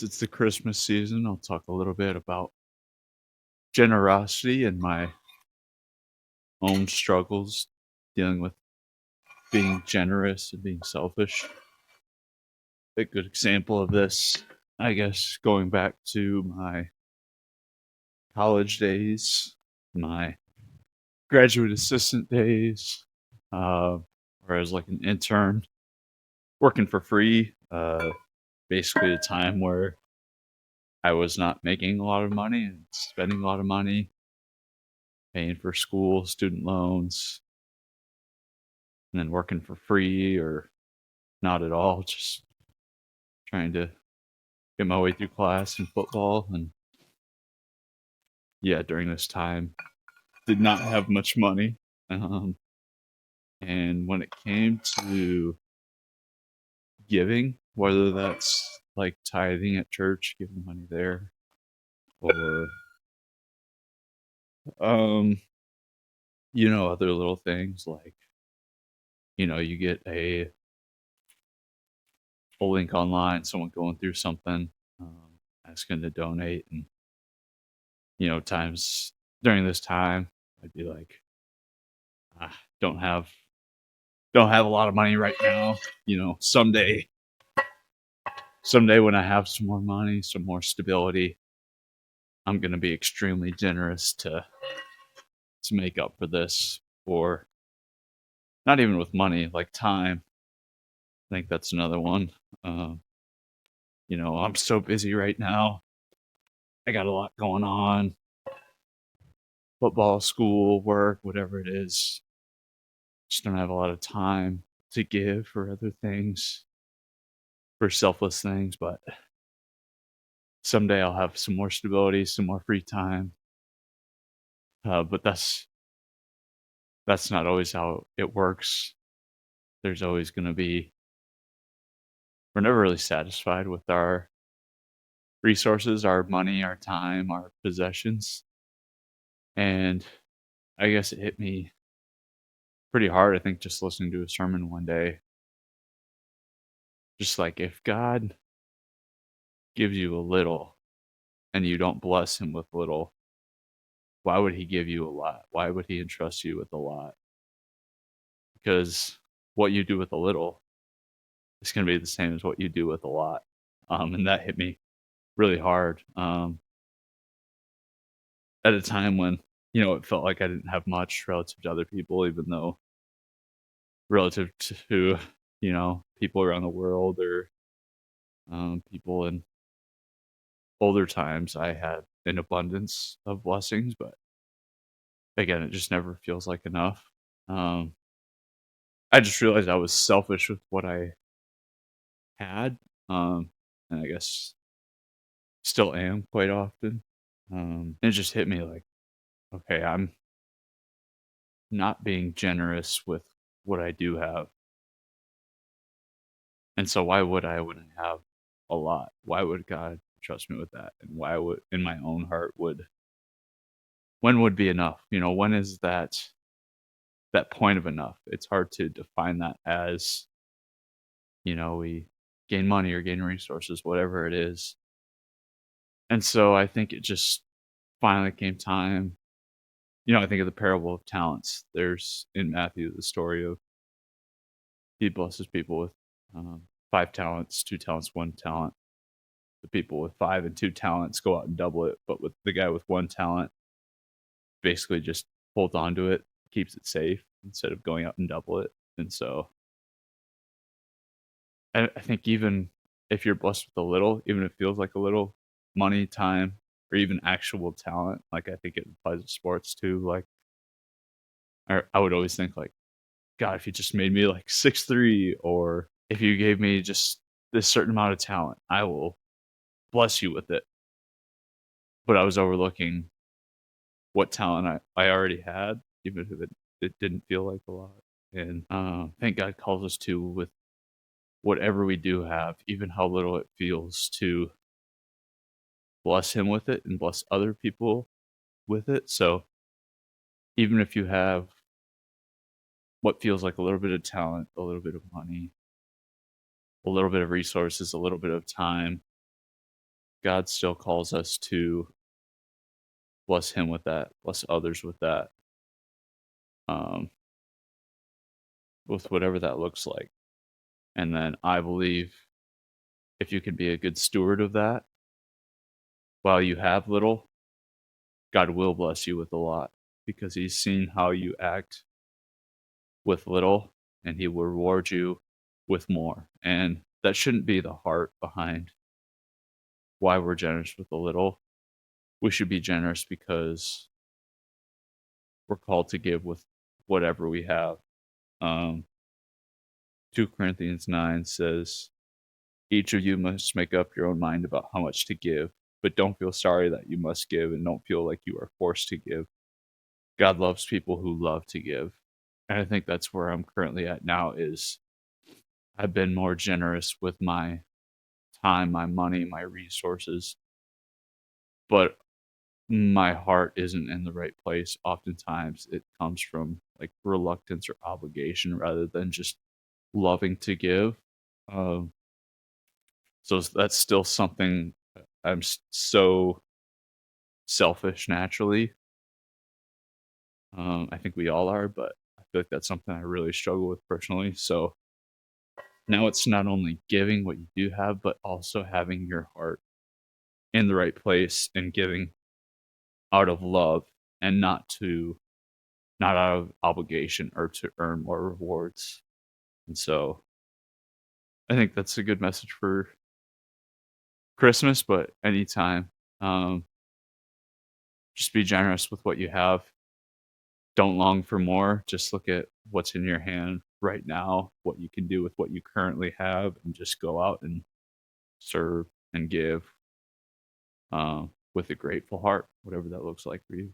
It's the Christmas season. I'll talk a little bit about generosity and my own struggles dealing with being generous and being selfish. A good example of this, I guess, going back to my college days, my graduate assistant days, where I was like an intern working for free. Basically, a time where I was not making a lot of money and spending a lot of money, paying for school, student loans, and then working for free or not at all, just trying to get my way through class and football. And yeah, during this time, did not have much money. Um, and when it came to giving, whether that's like tithing at church, giving money there, or um, other little things like you get a link online, someone going through something, asking to donate, and times during this time, I'd be like, ah, don't have a lot of money right now. Someday when I have some more money, some more stability, I'm gonna be extremely generous to make up for this. Or not even with money, like time. I think that's another one. Um, I'm so busy right now. I got a lot going on. Football, school, work, whatever it is. Just don't have a lot of time to give for other things, for selfless things. But someday I'll have some more stability, some more free time. But that's not always how it works. There's always going to be we're never really satisfied with our resources, our money, our time, our possessions. And I guess it hit me pretty hard, I think, just listening to a sermon one day. Just like, if God gives you a little and you don't bless him with little, why would he give you a lot? Why would he entrust you with a lot? Because what you do with a little is going to be the same as what you do with a lot. And that hit me really hard, at a time when it felt like I didn't have much relative to other people, even though relative to people around the world, or people in older times, I had an abundance of blessings. But again, it just never feels like enough. um, I just realized I was selfish with what I had, and I guess still am quite often. It just hit me like, okay, I'm not being generous with what I do have. And so why would I wouldn't have a lot? Why would God trust me with that? And why would in my own heart would when would be enough? When is that point of enough? It's hard to define that as, we gain money or gain resources, whatever it is. And so I think it just finally came time. I think of the parable of talents. There's in Matthew the story of he blesses people with 5 talents, 2 talents, 1 talent. The people with 5 and 2 talents go out and double it, but with the guy with 1 talent, basically just holds on to it, keeps it safe instead of going out and double it. And so I think even if you're blessed with a little, even if it feels like a little, money, time, or even actual talent, like I think it applies to sports too. Like I would always think like, God, if you just made me like 6'3", or if you gave me just this certain amount of talent, I will bless you with it. But I was overlooking what talent I already had, even if it didn't feel like a lot. And thank God calls us to, with whatever we do have, even how little it feels, to bless him with it and bless other people with it. So even if you have what feels like a little bit of talent, a little bit of money, a little bit of resources, a little bit of time, God still calls us to bless him with that, bless others um, with whatever that looks like. And then I believe if you can be a good steward of that while you have little, God will bless you with a lot because he's seen how you act with little and he will reward you with more. And that shouldn't be the heart behind why we're generous with a little. We should be generous because we're called to give with whatever we have. Um, 2 Corinthians 9 says, each of you must make up your own mind about how much to give, but don't feel sorry that you must give and don't feel like you are forced to give. God loves people who love to give. And I think that's where I'm currently at now is I've been more generous with my time, my money, my resources, but my heart isn't in the right place. Oftentimes it comes from like reluctance or obligation rather than just loving to give. Um, so that's still something I'm so selfish naturally. I think we all are, but I feel like that's something I really struggle with personally. So now it's not only giving what you do have, but also having your heart in the right place and giving out of love and not out of obligation or to earn more rewards. And so I think that's a good message for Christmas, but anytime. Um, just be generous with what you have. Don't long for more. Just look at what's in your hand right now, what you can do with what you currently have, and just go out and serve and give with a grateful heart, whatever that looks like for you.